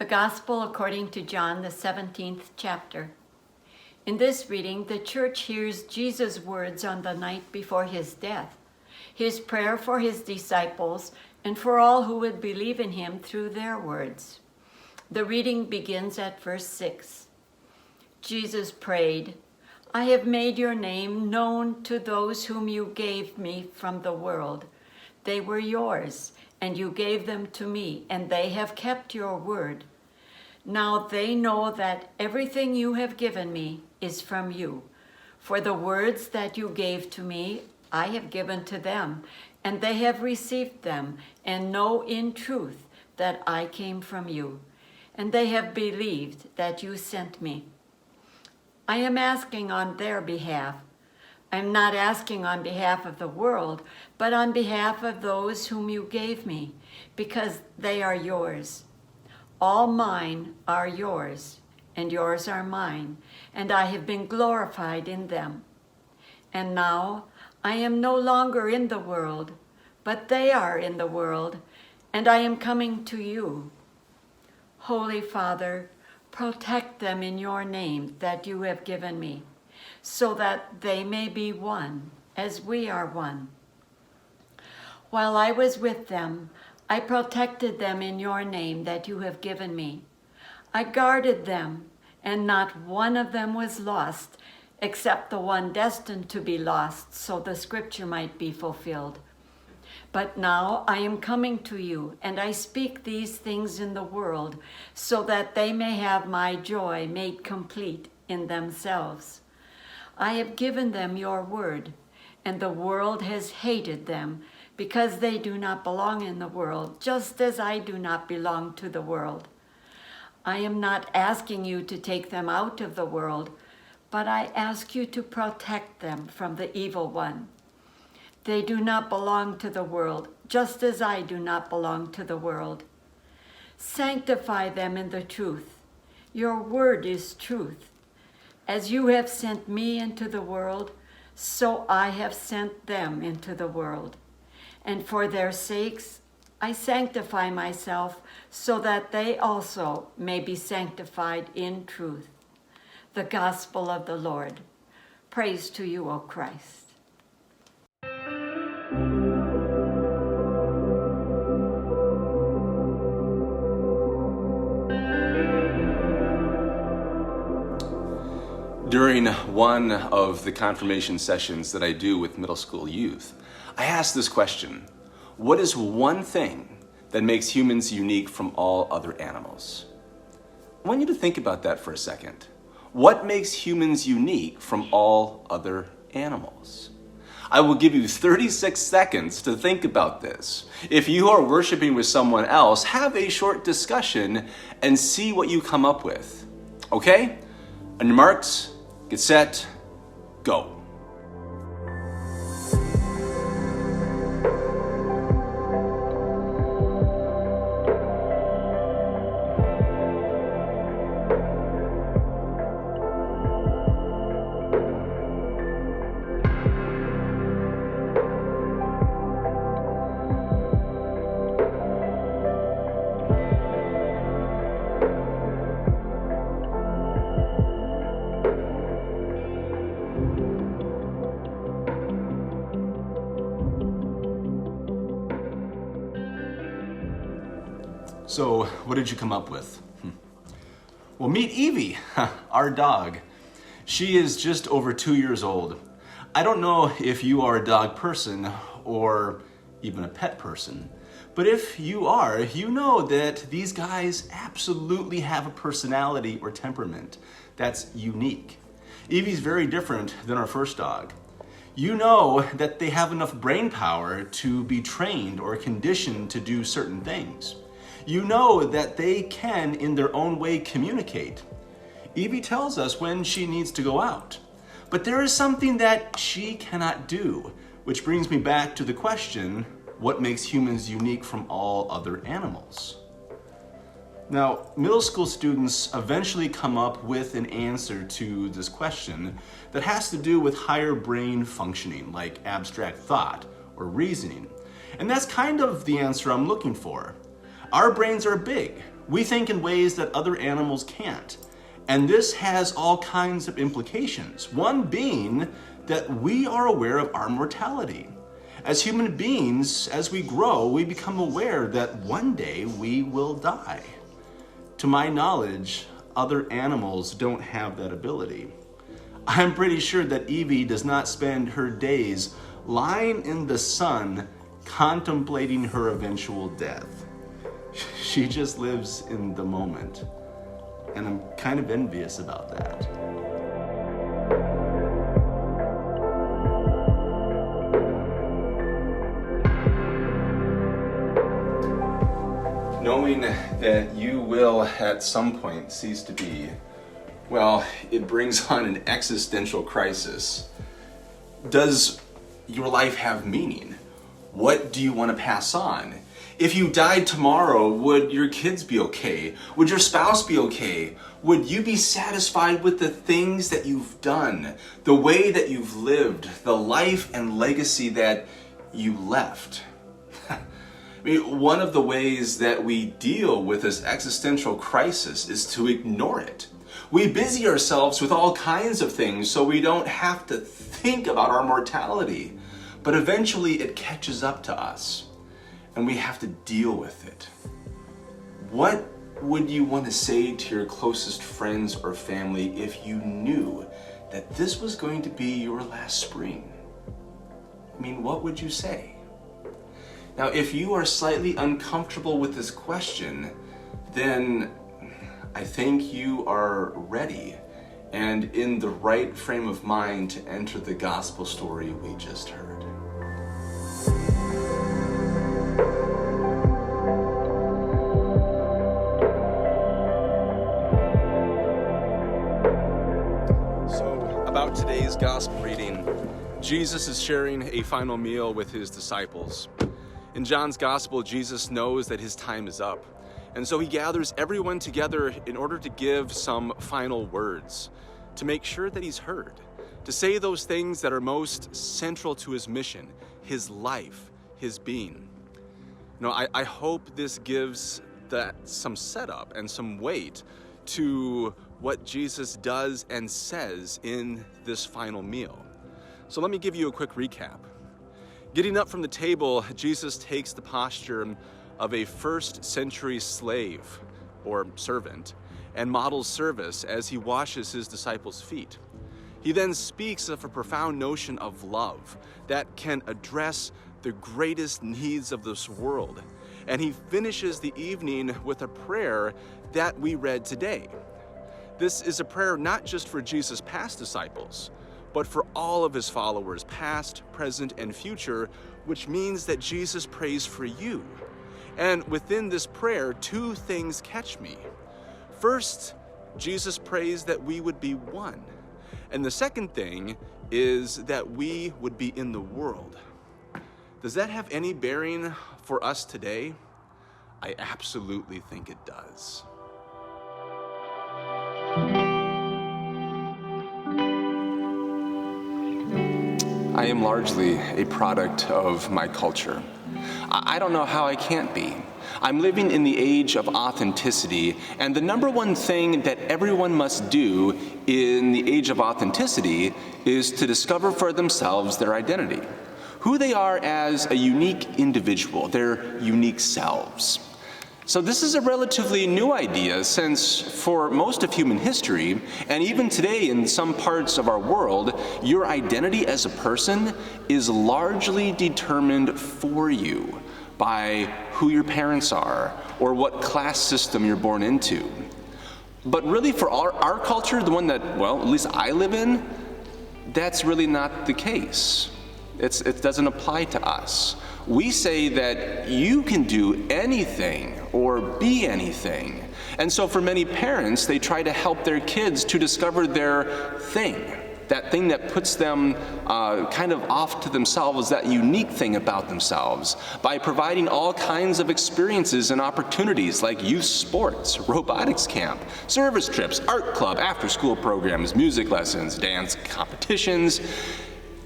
The Gospel according to John, the 17th chapter. In this reading, the church hears Jesus' words on the night before his death, his prayer for his disciples, and for all who would believe in him through their words. The reading begins at verse 6. Jesus prayed, "I have made your name known to those whom you gave me from the world. They were yours, and you gave them to me, and they have kept your word. Now they know that everything you have given me is from you. For the words that you gave to me, I have given to them, and they have received them, and know in truth that I came from you, and they have believed that you sent me. I am asking on their behalf. I am not asking on behalf of the world, but on behalf of those whom you gave me, because they are yours. All mine are yours, and yours are mine, and I have been glorified in them. And now I am no longer in the world, but they are in the world, and I am coming to you. Holy Father, protect them in your name that you have given me, so that they may be one, as we are one. While I was with them, I protected them in your name that you have given me. I guarded them, and not one of them was lost, except the one destined to be lost, so the scripture might be fulfilled. But now I am coming to you, and I speak these things in the world, so that they may have my joy made complete in themselves. I have given them your word, and the world has hated them, because they do not belong in the world, just as I do not belong to the world. I am not asking you to take them out of the world, but I ask you to protect them from the evil one. They do not belong to the world, just as I do not belong to the world. Sanctify them in the truth. Your word is truth. As you have sent me into the world, so I have sent them into the world. And for their sakes, I sanctify myself, so that they also may be sanctified in truth. The gospel of the Lord. Praise to you, O Christ. During one of the confirmation sessions that I do with middle school youth, I ask this question: what is one thing that makes humans unique from all other animals? I want you to think about that for a second. What makes humans unique from all other animals? I will give you 36 seconds to think about this. If you are worshiping with someone else, have a short discussion and see what you come up with. Okay? On your marks, get set, go. So, what did you come up with? Well, meet Evie, our dog. She is just over 2 years old. I don't know if you are a dog person or even a pet person, but if you are, you know that these guys absolutely have a personality or temperament that's unique. Evie's very different than our first dog. You know that they have enough brain power to be trained or conditioned to do certain things. You know that they can, in their own way, communicate. Evie tells us when she needs to go out. But there is something that she cannot do, which brings me back to the question, what makes humans unique from all other animals? Now, middle school students eventually come up with an answer to this question that has to do with higher brain functioning, like abstract thought or reasoning. And that's kind of the answer I'm looking for. Our brains are big, We think in ways that other animals can't. And this has all kinds of implications. One being that we are aware of our mortality. As human beings, as we grow, we become aware that one day we will die. To my knowledge, other animals don't have that ability. I'm pretty sure that Evie does not spend her days lying in the sun contemplating her eventual death. She just lives in the moment. And I'm kind of envious about that. Knowing that you will at some point cease to be, well, it brings on an existential crisis. Does your life have meaning? What do you want to pass on? If you died tomorrow, would your kids be okay? Would your spouse be okay? Would you be satisfied with the things that you've done, the way that you've lived, the life and legacy that you left? I mean, one of the ways that we deal with this existential crisis is to ignore it. We busy ourselves with all kinds of things so we don't have to think about our mortality. But eventually it catches up to us and we have to deal with it. What would you want to say to your closest friends or family if you knew that this was going to be your last spring? I mean, what would you say? Now, if you are slightly uncomfortable with this question, then I think you are ready and in the right frame of mind to enter the gospel story we just heard. So, about today's gospel reading, Jesus is sharing a final meal with his disciples. In John's gospel, Jesus knows that his time is up. And so he gathers everyone together in order to give some final words, to make sure that he's heard, to say those things that are most central to his mission, his life, his being. I hope this gives that some setup and some weight to what Jesus does and says in this final meal. So let me give you a quick recap. Getting up from the table, Jesus takes the posture of a first-century slave or servant and models service as he washes his disciples' feet. He then speaks of a profound notion of love that can address the greatest needs of this world. And he finishes the evening with a prayer that we read today. This is a prayer not just for Jesus' past disciples, but for all of his followers, past, present, and future, which means that Jesus prays for you. And within this prayer, two things catch me. First, Jesus prays that we would be one. And the second thing is that we would be in the world. Does that have any bearing for us today? I absolutely think it does. I am largely a product of my culture. I don't know how I can't be. I'm living in the age of authenticity, and the number one thing that everyone must do in the age of authenticity is to discover for themselves their identity, who they are as a unique individual, their unique selves. So this is a relatively new idea, since for most of human history, and even today in some parts of our world, your identity as a person is largely determined for you by who your parents are or what class system you're born into. But really for our culture, the one that, well, at least I live in, that's really not the case. It doesn't apply to us. We say that you can do anything or be anything. And so for many parents, they try to help their kids to discover their thing, that thing that puts them kind of off to themselves, that unique thing about themselves, by providing all kinds of experiences and opportunities like youth sports, robotics camp, service trips, art club, after-school programs, music lessons, dance competitions.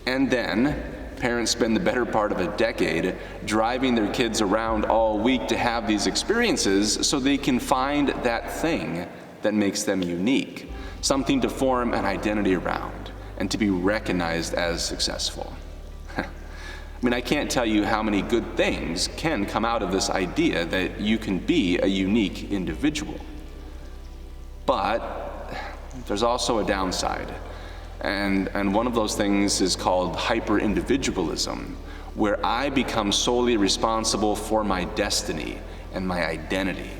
And then Parents spend the better part of a decade driving their kids around all week to have these experiences so they can find that thing that makes them unique, something to form an identity around and to be recognized as successful. I mean, I can't tell you how many good things can come out of this idea that you can be a unique individual. But there's also a downside. And one of those things is called hyper-individualism, where I become solely responsible for my destiny and my identity.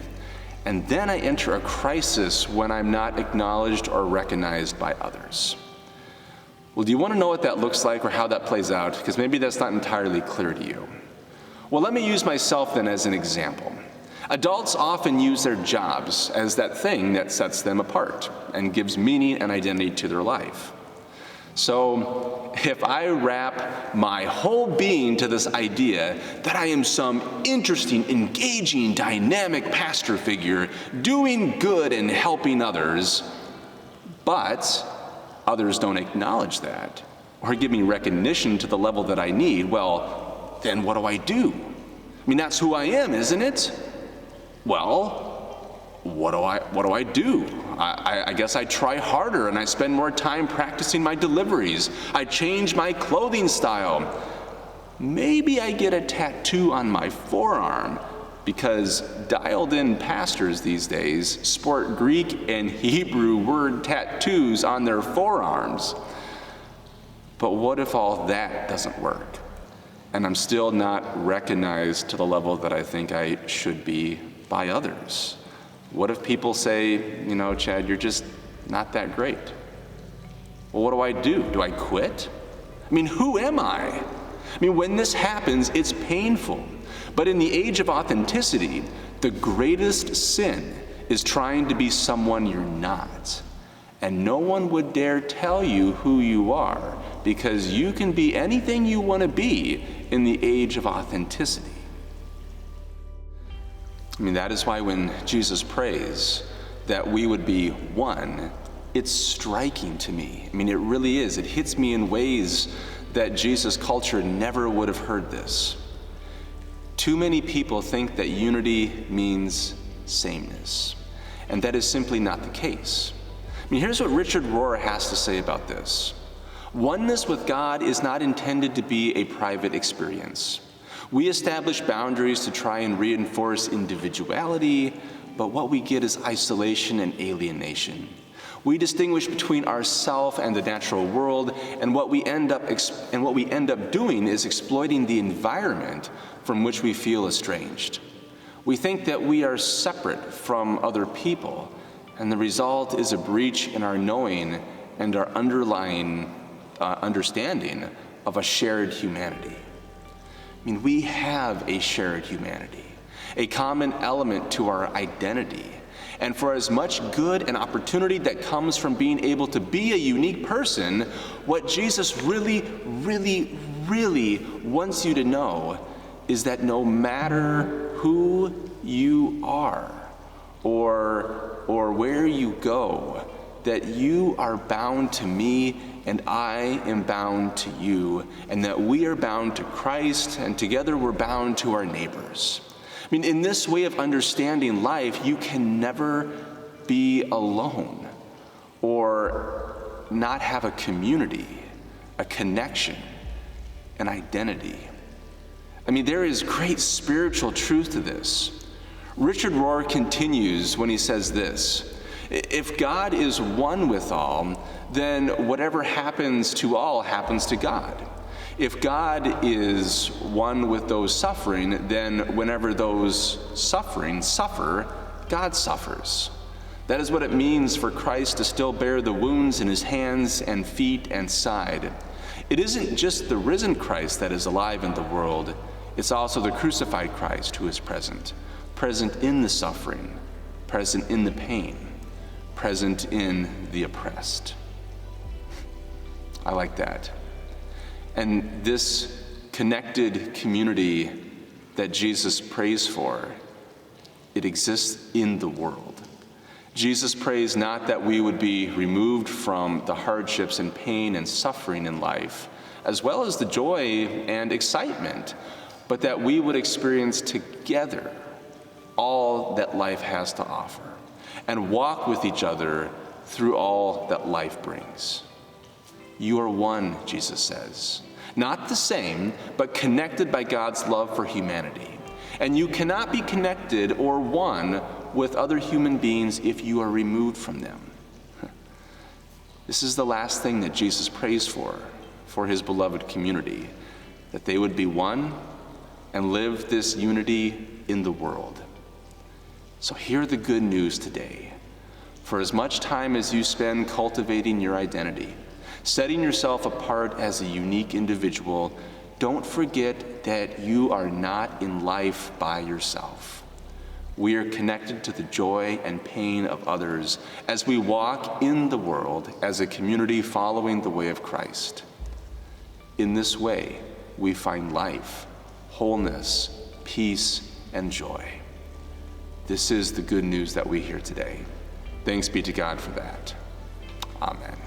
And then I enter a crisis when I'm not acknowledged or recognized by others. Well, do you want to know what that looks like or how that plays out? Because maybe that's not entirely clear to you. Well, let me use myself then as an example. Adults often use their jobs as that thing that sets them apart and gives meaning and identity to their life. So if I wrap my whole being to this idea that I am some interesting, engaging, dynamic pastor figure doing good and helping others, but others don't acknowledge that or give me recognition to the level that I need, well, then what do I do? I mean, that's who I am, isn't it? Well, what do I do? I guess I try harder and I spend more time practicing my deliveries. I change my clothing style. Maybe I get a tattoo on my forearm, because dialed-in pastors these days sport Greek and Hebrew word tattoos on their forearms. But what if all that doesn't work, and I'm still not recognized to the level that I think I should be by others? What if people say, you know, Chad, you're just not that great? Well, what do I do? Do I quit? I mean, who am I? I mean, when this happens, it's painful. But in the age of authenticity, the greatest sin is trying to be someone you're not. And no one would dare tell you who you are, because you can be anything you want to be in the age of authenticity. I mean, that is why when Jesus prays that we would be one, it's striking to me. I mean, it really is. It hits me in ways that Jesus' culture never would have heard this. Too many people think that unity means sameness, and that is simply not the case. I mean, here's what Richard Rohr has to say about this. Oneness with God is not intended to be a private experience. We establish boundaries to try and reinforce individuality, but what we get is isolation and alienation. We distinguish between ourself and the natural world, and what we end up doing is exploiting the environment from which we feel estranged. We think that we are separate from other people, and the result is a breach in our knowing and our underlying understanding of a shared humanity. I mean, we have a shared humanity, a common element to our identity. And for as much good and opportunity that comes from being able to be a unique person, what Jesus really, really, really wants you to know is that no matter who you are or where you go, that you are bound to me and I am bound to you, and that we are bound to Christ, and together we're bound to our neighbors. I mean, in this way of understanding life, you can never be alone or not have a community, a connection, an identity. I mean, there is great spiritual truth to this. Richard Rohr continues when he says this: if God is one with all, then whatever happens to all happens to God. If God is one with those suffering, then whenever those suffering suffer, God suffers. That is what it means for Christ to still bear the wounds in his hands and feet and side. It isn't just the risen Christ that is alive in the world, it's also the crucified Christ who is present in the suffering, present in the pain, present in the oppressed. I like that. And this connected community that Jesus prays for, it exists in the world. Jesus prays not that we would be removed from the hardships and pain and suffering in life, as well as the joy and excitement, but that we would experience together all that life has to offer and walk with each other through all that life brings. You are one, Jesus says. Not the same, but connected by God's love for humanity. And you cannot be connected or one with other human beings if you are removed from them. This is the last thing that Jesus prays for his beloved community, that they would be one and live this unity in the world. So hear the good news today. For as much time as you spend cultivating your identity, setting yourself apart as a unique individual, don't forget that you are not in life by yourself. We are connected to the joy and pain of others as we walk in the world as a community following the way of Christ. In this way, we find life, wholeness, peace, and joy. This is the good news that we hear today. Thanks be to God for that. Amen.